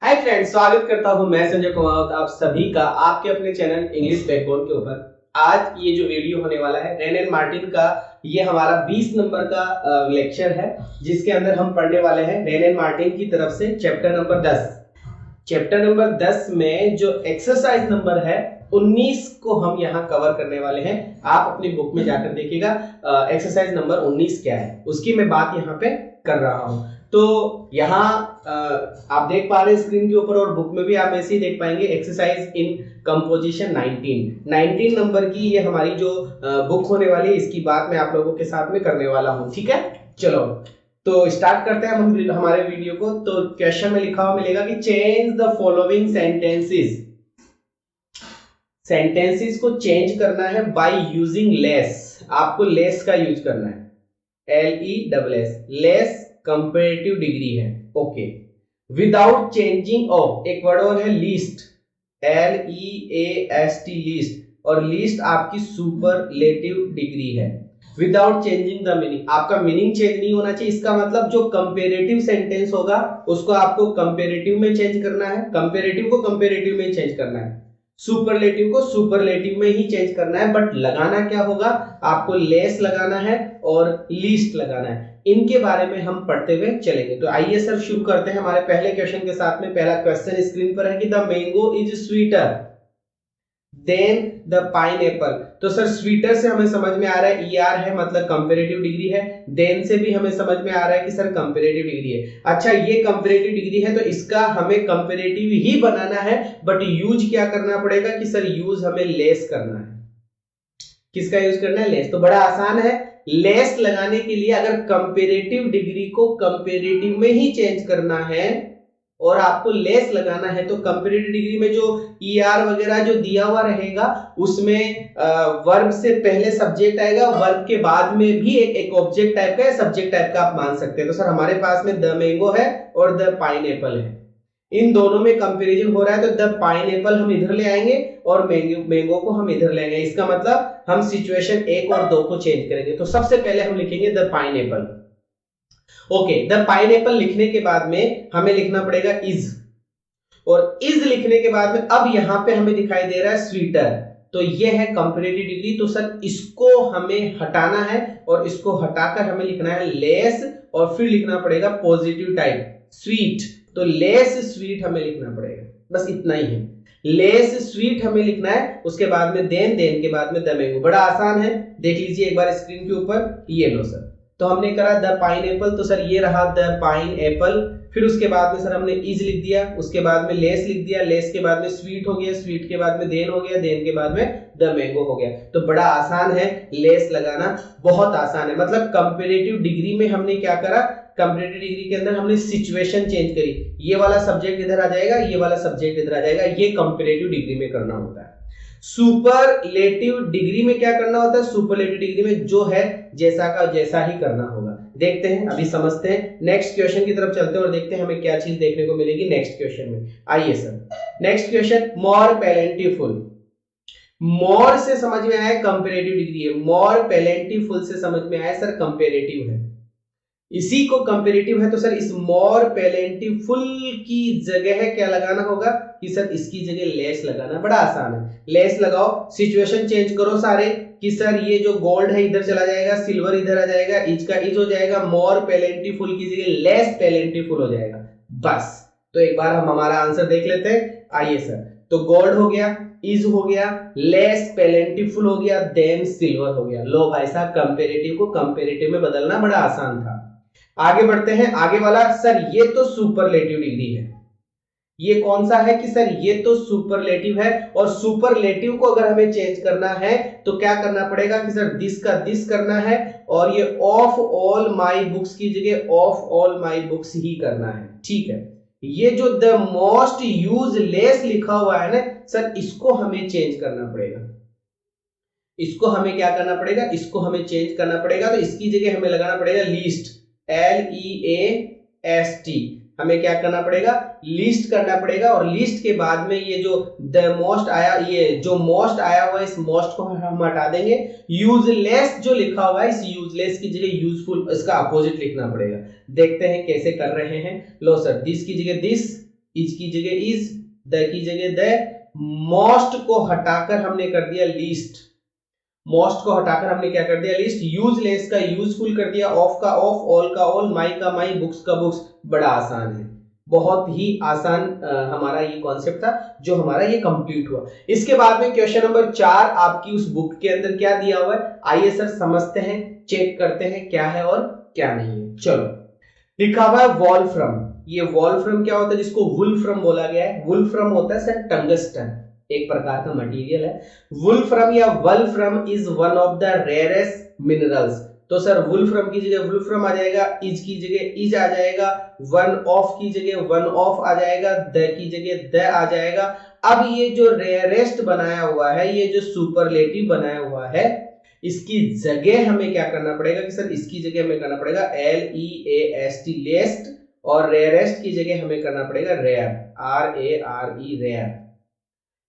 Hi friends, स्वागत करता हूं मैं संजय कुमार आप सभी का आपके अपने चैनल इंग्लिश बैकबोन के ऊपर। आज ये जो वीडियो होने वाला है रेन एंड मार्टिन का, ये हमारा 20 नंबर का लेक्चर है जिसके अंदर हम पढ़ने वाले हैं रेन एंड मार्टिन की तरफ से चैप्टर नंबर 10। चैप्टर नंबर 10 में जो एक्सरसाइज नंबर है 19 को हम यहाँ कवर करने वाले हैं। आप अपनी बुक में जाकर देखिएगा एक्सरसाइज नंबर 19 क्या है, उसकी मैं बात यहाँ पे कर रहा हूँ। तो यहाँ आप देख पा रहे हैं स्क्रीन के ऊपर, और बुक में भी आप ऐसे ही देख पाएंगे एक्सरसाइज इन कंपोजिशन 19 नंबर की ये हमारी जो बुक होने वाली है, इसकी बात मैं आप लोगों के साथ में करने वाला हूँ। ठीक है, चलो तो स्टार्ट करते हैं हम हमारे वीडियो को। तो क्वेश्चन में लिखा हुआ मिलेगा कि change the following sentences. Sentences को चेंज करना है बाय यूजिंग लेस। आपको लेस का यूज करना है, LESS, लेस कंपैरेटिव डिग्री है। ओके, विदाउट चेंजिंग ऑफ, एक वर्ड और है लीस्ट, LEAST, लीस्ट, और लीस्ट आपकी सुपरलेटिव डिग्री है। विदाउट चेंजिंग द मीनिंग, आपका मीनिंग चेंज नहीं होना चाहिए। इसका मतलब जो कंपेरेटिव सेंटेंस होगा उसको आपको कंपेरेटिव में चेंज करना है, कंपेरेटिव को कंपेरेटिव में चेंज करना है, सुपरलेटिव को सुपरलेटिव में ही चेंज करना है। बट लगाना क्या होगा, आपको लेस लगाना है और लीस्ट लगाना है। इनके बारे में हम पढ़ते हुए चलेंगे। तो आइए सर शुरू करते हैं हमारे पहले क्वेश्चन के साथ में। पहला क्वेश्चन स्क्रीन पर है कि the mango is sweeter than the pineapple. तो सर स्वीटर से हमें समझ में आ रहा है ER है, मतलब कंपैरेटिव डिग्री है। देन से भी हमें समझ में आ रहा है कि सर कंपैरेटिव डिग्री है। अच्छा, ये कंपैरेटिव डिग्री है तो इसका हमें कंपैरेटिव ही बनाना है, बट यूज क्या करना पड़ेगा कि सर यूज हमें लेस करना है। किसका यूज करना है, लेस। तो बड़ा आसान है, लेस लगाने के लिए अगर कंपैरेटिव डिग्री को कंपैरेटिव में ही चेंज करना है और आपको लेस लगाना है, तो कंपैरेटिव डिग्री में जो ER वगैरह जो दिया हुआ रहेगा उसमें वर्ब से पहले सब्जेक्ट आएगा, वर्ब के बाद में भी एक ऑब्जेक्ट टाइप का या सब्जेक्ट टाइप का आप मान सकते हैं। तो सर हमारे पास में द मैंगो है और द पाइनएप्पल है, इन दोनों में कंपैरिजन हो रहा है। तो द पाइनएप्पल हम इधर ले आएंगे और मैंगो को हम इधर ले आएंगे। इसका मतलब हम सिचुएशन 1 और 2 को चेंज करेंगे। तो सबसे पहले हम लिखेंगे the pineapple. Okay, the pineapple लिखने के बाद में हमें लिखना पड़ेगा इज, और इज लिखने के बाद में अब यहां पे हमें दिखाई दे रहा है स्वीटर। तो ये है कंपैरेटिव डिग्री। तो सर इसको हमें हटाना है और इसको हटाकर हमें लिखना है लेस, और फिर लिखना पड़ेगा पॉजिटिव टाइप स्वीट। तो लेस स्वीट हमें लिखना पड़ेगा, बस इतना ही है, लेस स्वीट हमें लिखना है। उसके बाद में देन के बाद में द मैंगो। बड़ा आसान है, देख लीजिए एक बार स्क्रीन के ऊपर। ये लो सर, तो हमने करा द पाइनएप्पल, तो सर ये रहा द पाइनएप्पल। फिर उसके बाद में सर हमने इज लिख दिया, उसके बाद में लेस लिख दिया, लेस के बाद में स्वीट हो गया, स्वीट के बाद में देन हो गया, देन के बाद में द मैंगो हो गया। तो बड़ा आसान है लेस लगाना, बहुत आसान है। मतलब कंपैरेटिव डिग्री में हमने क्या करा, कंपैरेटिव डिग्री के अंदर हमने सिचुएशन चेंज करी। ये वाला सब्जेक्ट इधर आ जाएगा, ये वाला सब्जेक्ट इधर आ जाएगा। ये कंपैरेटिव डिग्री में करना होता है। सुपरलेटिव डिग्री में क्या करना होता है, सुपरलेटिव डिग्री में जो है जैसा का जैसा ही करना होगा। देखते हैं, अभी समझते हैं। नेक्स्ट क्वेश्चन की तरफ चलते हैं और देखते हैं हमें क्या चीज देखने को मिलेगी नेक्स्ट क्वेश्चन में। आइए सर, नेक्स्ट क्वेश्चन, मोर प्लेंटीफुल। मोर से समझ में आया कंपैरेटिव डिग्री है, मोर प्लेंटीफुल से समझ में आया सर कंपैरेटिव है, इसी को कंपैरेटिव है। तो सर इस मोर प्लेंटीफुल की जगह क्या लगाना होगा कि सर इसकी जगह लेस लगाना। बड़ा आसान है, लेस लगाओ, सिचुएशन चेंज करो सारे कि सर ये जो गोल्ड है इधर चला जाएगा, सिल्वर इधर आ जाएगा, इज का इज हो जाएगा, मोर प्लेंटीफुल की जगह लेस प्लेंटीफुल हो जाएगा, बस। तो एक बार हम हमारा आंसर देख लेते हैं। आइए सर, तो गोल्ड हो गया, इज हो गया, लेस प्लेंटीफुल हो गया, देन सिल्वर हो गया। लो भाई साहब, कंपैरेटिव को कंपैरेटिव में बदलना बड़ा आसान था। आगे बढ़ते हैं, आगे वाला सर ये तो सुपरलेटिव डिग्री है। ये कौन सा है कि सर ये तो सुपरलेटिव है, और सुपरलेटिव को अगर हमें चेंज करना है तो क्या करना पड़ेगा कि सर दिस का दिस करना है, और ये ऑफ ऑल माई बुक्स की जगह ऑफ ऑल माई बुक्स ही करना है। ठीक है, ये जो द मोस्ट यूजलेस लिखा हुआ है ना सर, इसको हमें चेंज करना पड़ेगा। इसको हमें क्या करना पड़ेगा, इसको हमें चेंज करना पड़ेगा। तो इसकी जगह हमें लगाना पड़ेगा लीस्ट, LEAST। हमें क्या करना पड़ेगा, लिस्ट करना पड़ेगा। और लिस्ट के बाद में ये जो द मोस्ट आया, ये जो मोस्ट आया हुआ है, इस मोस्ट को हम हटा देंगे। यूजलेस जो लिखा हुआ है, इस यूजलेस की जगह यूजफुल, इसका अपोजिट लिखना पड़ेगा। देखते हैं कैसे कर रहे हैं। लो सर, दिस की जगह दिस, इज की जगह इज, द की जगह द, मोस्ट को हटाकर हमने कर दिया लीस्ट, मोस्ट को हटाकर हमने क्या कर दिया लीस्ट, यूजलेस का यूजफुल कर दिया, ऑफ का ऑफ, ऑल का ऑल, माई का माई, बुक्स का बुक्स। बड़ा आसान है, बहुत ही आसान हमारा ये कॉन्सेप्ट था जो हमारा ये कंप्लीट हुआ। इसके बाद में क्वेश्चन नंबर 4 आपकी उस बुक के अंदर क्या दिया हुआ है, आइए सर समझते हैं, चेक करते हैं क्या है और क्या नहीं है। चलो, लिखा हुआ है वॉल्फ्रम। ये वॉल्फ्रम क्या होता है, जिसको वुल्फ्रम बोला गया है। वुल्फ्रम होता है सर टंगस्टन, एक प्रकार का मटेरियल है। वुल्फ्रम या wolfram is one of the rarest minerals. तो सर वुल्फ्रम की जगह वुल्फ्रम आ जाएगा, इज की जगह इज आ जाएगा, वन ऑफ की जगह वन ऑफ आ जाएगा, द की जगह द आ जाएगा। अब ये जो रेयरेस्ट बनाया हुआ है, ये जो सुपरलेटिव बनाया हुआ है, इसकी जगह हमें क्या करना पड़ेगा कि सर इसकी जगह हमें करना पड़ेगा LEAST लेस्ट, और रेयरेस्ट की जगह हमें करना पड़ेगा रेयर, RARE रेयर।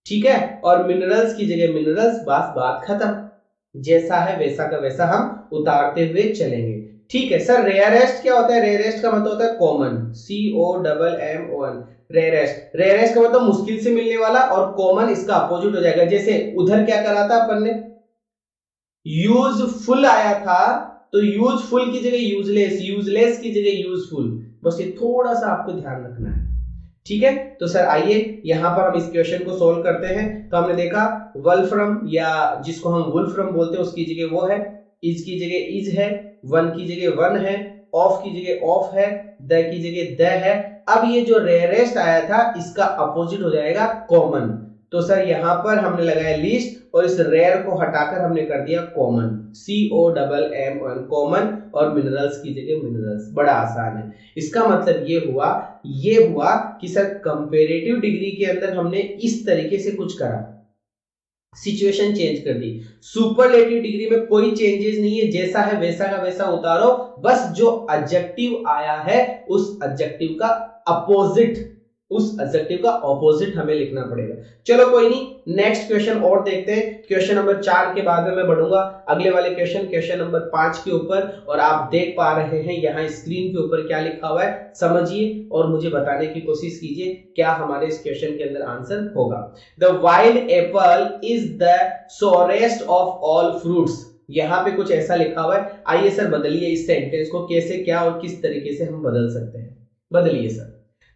ठीक है, और मिनरल्स की जगह मिनरल्स। बस बात खत्म, जैसा है वैसा का वैसा हम उतारते हुए चलेंगे। ठीक है सर, रेयरेस्ट क्या होता है, रेयरेस्ट का मतलब होता है कॉमन, COMMON, रेयरेस्ट। रेयरेस्ट का मतलब मुश्किल से मिलने वाला, और कॉमन इसका अपोजिट हो जाएगा। जैसे उधर क्या करा था अपन ने, यूजफुल आया था, तो यूजफुल की जगह यूजलेस, यूजलेस की जगह यूजफुल। बस ये थोड़ा सा आपको ध्यान रखना है। ठीक है, तो सर आइए यहां पर हम इस क्वेश्चन को सॉल्व करते हैं। तो हमने देखा वल्फ्रम या जिसको हम वुल्फ्रम बोलते हैं, उसकी जगह वो है, इज की जगह इज है, वन की जगह वन है, ऑफ की जगह ऑफ है, द की जगह द है। अब ये जो रेयरेस्ट आया था, इसका अपोजिट हो जाएगा कॉमन। तो सर यहां पर हमने लगाया लीस्ट, और इस रेयर को हटाकर हमने कर दिया कॉमन, COMMON कॉमन, और मिनरल्स की जगह मिनरल्स। बड़ा आसान है। इसका मतलब ये हुआ कि सर कंपैरेटिव डिग्री के अंदर हमने इस तरीके से कुछ करा, सिचुएशन चेंज कर दी। सुपरलेटिव डिग्री में कोई चेंजेस नहीं है, जैसा है वैसा का वैसा उतारो, बस जो एडजेक्टिव आया है उस एडजेक्टिव का अपोजिट, उस एडजेक्टिव का ऑपोजिट हमें लिखना पड़ेगा। चलो कोई नहीं, नेक्स्ट क्वेश्चन और देखते हैं। क्वेश्चन नंबर 4 के बाद में मैं बढ़ूंगा अगले वाले क्वेश्चन नंबर 5 के ऊपर, और आप देख पा रहे हैं यहाँ स्क्रीन के ऊपर क्या लिखा हुआ है, समझिए और मुझे बताने की कोशिश कीजिए क्या हमारे इस क्वेश्चन के अंदर आंसर होगा। The wild apple is the sorest of all fruits. यहाँ पे कुछ ऐसा लिखा हुआ है, आइए सर बदलिए इस सेंटेंस को, कैसे क्या और किस तरीके से हम बदल सकते हैं, बदलिए सर।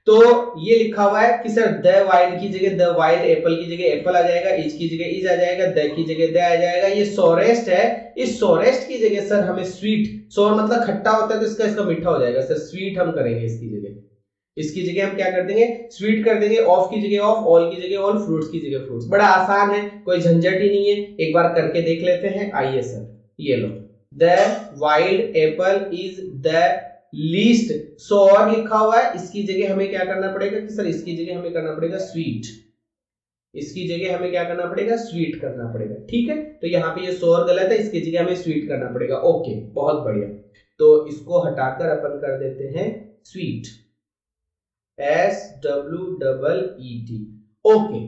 तो ये लिखा हुआ है कि सर द वाइल्ड की जगह द वाइल्ड एप्पल की जगह एप्पल आ जाएगा, इज की जगह इज आ जाएगा, द की जगह द आ जाएगा। ये सोरेस्ट है, इस सोरेस्ट की जगह सर हमें स्वीट, सोर मतलब खट्टा होता है तो इसका मीठा हो जाएगा सर, स्वीट हम करेंगे इसकी जगह। इसकी जगह हम क्या कर देंगे, स्वीट कर देंगे, ऑफ की जगह ऑफ, ऑल की जगह ऑल, फ्रूट्स की जगह फ्रूट्स। बड़ा आसान है, कोई झंझट ही नहीं है, एक बार करके देख लेते हैं। आइए सर, ये लो, the wild apple is the least, sour लिखा हुआ है, इसकी जगह हमें क्या करना पड़ेगा कि सर इसकी जगह हमें करना पड़ेगा स्वीट, इसकी जगह हमें क्या करना पड़ेगा, स्वीट करना पड़ेगा। ठीक है, तो यहाँ पे ये सोर गलत है, इसकी जगह हमें स्वीट करना पड़ेगा। ओके, बहुत बढ़िया। तो इसको हटाकर अपन कर देते हैं स्वीट, SWEET। ओके,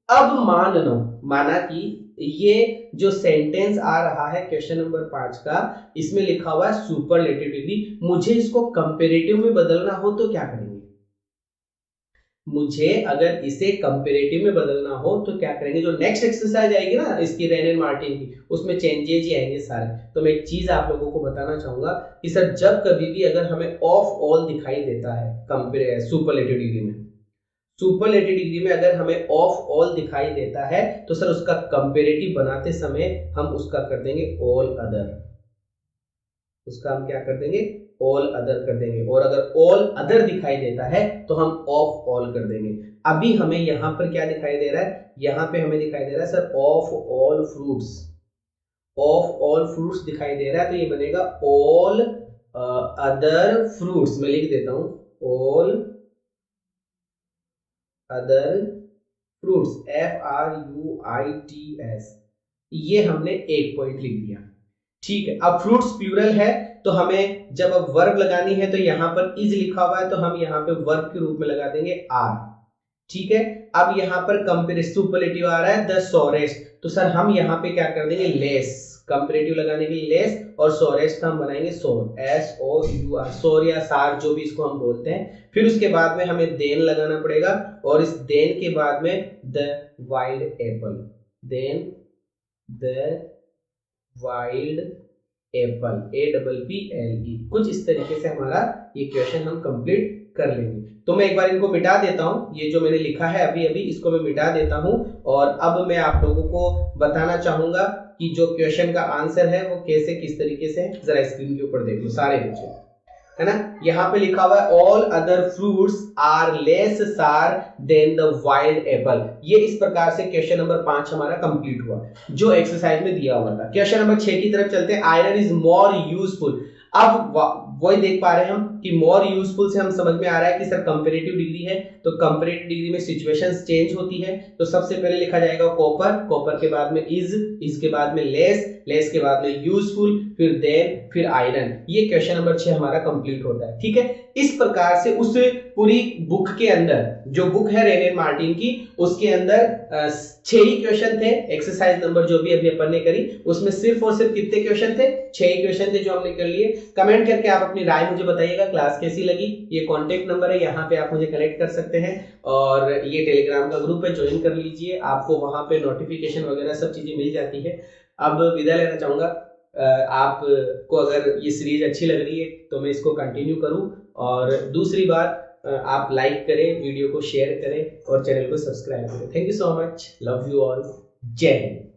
अब मान लो, माना कि ये जो सेंटेंस आ रहा है क्वेश्चन नंबर 5 का, इसमें लिखा हुआ है सुपरलेटिव डिग्री, मुझे इसको कंपैरेटिव में बदलना हो तो क्या करेंगे, मुझे अगर इसे कंपैरेटिव में बदलना हो तो क्या करेंगे। जो नेक्स्ट एक्सरसाइज आएगी ना इसकी रेन एंड मार्टिन की, उसमें चेंजेज ही आएंगे सारे। तो मैं एक चीज आप लोगों को बताना चाहूंगा कि सर जब कभी भी अगर हमें ऑफ ऑल दिखाई देता है सुपरलेटिव डिग्री में, सुपरलेटिव डिग्री में अगर हमें ऑफ ऑल दिखाई देता है तो सर उसका कंपैरेटिव बनाते समय हम उसका कर देंगे ऑल अदर, उसका हम क्या कर देंगे, ऑल अदर कर देंगे। और अगर ऑल अदर दिखाई देता है तो हम ऑफ ऑल कर देंगे। अभी हमें यहां पर क्या दिखाई दे रहा है, यहां पे हमें दिखाई दे रहा है sir of all fruits, of all fruits दिखाई दे रहा है, तो ये बनेगा ऑल अदर फ्रूट्स। मैं लिख देता हूं ऑल अदर फ्रूट्स, FRUITS। ये हमने एक पॉइंट लिख दिया। ठीक है, अब फ्रूट्स प्लूरल है तो हमें जब अब वर्ब लगानी है तो यहां पर इज लिखा हुआ है तो हम यहां पे वर्ब के रूप में लगा देंगे आर। ठीक है, अब यहां पर कंपैरेटिव सुपरलेटिव आ रहा है द सोरेस्ट, तो सर हम यहां पे क्या कर देंगे लेस, कंपेरेटिव लगाने के लिए लेस, और सोरेस्ट का हम बनाएंगे सोर, SOUR, सोर या सार जो भी इसको हम बोलते हैं। फिर उसके बाद में हमें देन लगाना पड़ेगा, और इस देन के बाद में the wild apple, then the wild apple, APPLE। कुछ इस तरीके से हमारा ये क्वेश्चन हम कंप्लीट कर लेंगे। तो मैं एक बार इनको मिटा देता हूं, ये जो मैंने लिखा है अभी अभी इसको मैं मिटा देता हूं, और अब मैं आप लोगों को बताना चाहूंगा कि जो क्वेश्चन का आंसर है वो कैसे किस तरीके से, जरा स्क्रीन के ऊपर देख लो सारे बच्चे, है ना। यहाँ पे लिखा हुआ है all other fruits are less sour than the wild apple. ये इस प्रकार से क्वेश्चन नंबर 5 हमारा कंप्लीट हुआ जो एक्सरसाइज में दिया हुआ था। क्वेश्चन नंबर 6 की तरफ चलते हैं। Iron is more useful. अब वही देख पा रहे हैं हम कि मोर यूजफुल से हम समझ में आ रहा है कि सर कंपैरेटिव डिग्री है, तो कंपैरेटिव डिग्री में सिचुएशंस चेंज होती है। तो सबसे पहले लिखा जाएगा कॉपर, कॉपर के बाद में इज के बाद में लेस के बाद में यूजफुल, फिर देन, फिर आयरन। ये क्वेश्चन नंबर 6 हमारा कंप्लीट होता है। ठीक है, इस प्रकार से उस पूरी बुक के अंदर, जो बुक है रेने मार्टिन की, उसके अंदर 6 ही क्वेश्चन थे। एक्सरसाइज नंबर जो भी अभी अपन ने करी उसमें सिर्फ और सिर्फ कितने क्वेश्चन थे? 6 ही क्वेश्चन थे जो हमने कर लिए। कमेंट करके आप अपनी राय मुझे बताइएगा, क्लास कैसी लगी। ये कांटेक्ट नंबर है, यहाँ पे आप मुझे कनेक्ट कर सकते हैं, और ये टेलीग्राम का ग्रुप है, ज्वाइन कर लीजिए, आपको वहां पे नोटिफिकेशन वगैरह सब चीजें मिल जाती है। अब विदा लेना चाहूंगा। आपको अगर ये सीरीज अच्छी लग रही है तो मैं इसको कंटिन्यू करूं, और दूसरी बात आप लाइक करें, वीडियो को शेयर करें और चैनल को सब्सक्राइब करें। Thank you so much, love you all, जय हिंद।